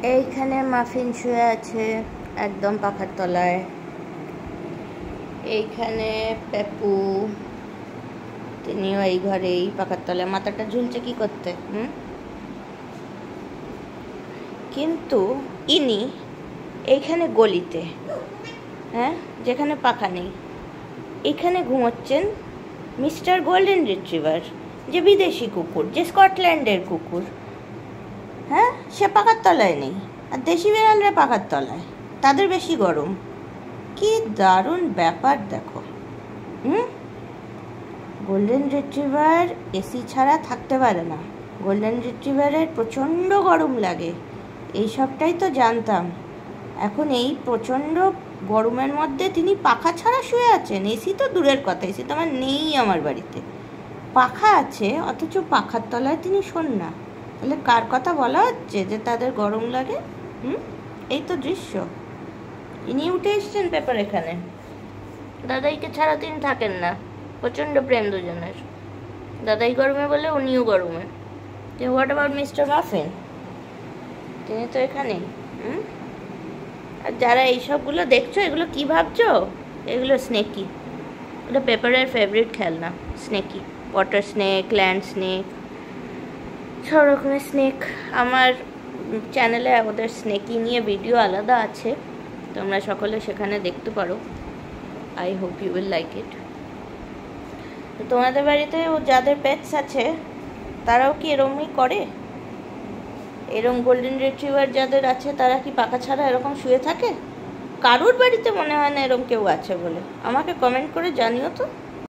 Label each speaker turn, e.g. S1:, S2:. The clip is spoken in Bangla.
S1: এইখানে মাফিন শুয়ে আছে একদম পাখার তলায়। এইখানে পেপু, তিনিও এই ঘরেই পাখার তলায়। মাথাটা ঝুলছে কি করতে? কিন্তু ইনি এইখানে গলিতে, হ্যাঁ, যেখানে পাখা নেই, এখানে ঘুমোচ্ছেন মিস্টার গোল্ডেন রিট্রিভার, যে বিদেশি কুকুর, যে স্কটল্যান্ডের কুকুর। হ্যাঁ, সে পাখার তলায় নেই, আর দেশি বিড়ালরা পাখার তলায়, তাদের বেশি গরম। কি দারুণ ব্যাপার দেখো। গোল্ডেন রিট্রিভার এসি ছাড়া থাকতে পারে না। গোল্ডেন রিট্রিভারের প্রচণ্ড গরম লাগে, এই সবটাই তো জানতাম। এখন এই প্রচণ্ড গরমের মধ্যে তিনি পাখা ছাড়া শুয়ে আছেন। এসি তো দূরের কথা, এসি তো আমার নেই আমার বাড়িতে। পাখা আছে, অথচ পাখার তলায় তিনি শোন না। তাহলে কার কথা বলা হচ্ছে যে তাদের গরম লাগে? এই তো দৃশ্য। ইনি উঠে এসছেন পেপার এখানে। দাদাইকে ছাড়া তিনি থাকেন না, প্রচণ্ড প্রেম দুজনের। দাদাই গরমে বলে উনিও গরমে। What about mister muffin? তিনি তো এখানেই। আর যারা এইসবগুলো দেখছো, এগুলো কি ভাবছো? এগুলো স্নেকি। ওটা পেপারের ফেভারিট খেলনা, স্নেকি। ওয়াটার স্নেক, ল্যান্ড স্নেক, সব রকমের স্নেক। আমার চ্যানেলে ওদের স্নেকি নিয়ে ভিডিও আলাদা আছে, তোমরা সকলে সেখানে দেখতে পারো। I hope you will like it. তোমাদের বাড়িতে যাদের পেটস আছে তারাও কি এরকমই করে? এরকম গোল্ডেন রিট্রিভার যাদের আছে তারা কি পাখা ছাড়া এরকম শুয়ে থাকে? কারোর বাড়িতে মনে হয় না এরকম কেউ আছে বলে। আমাকে কমেন্ট করে জানিও তো।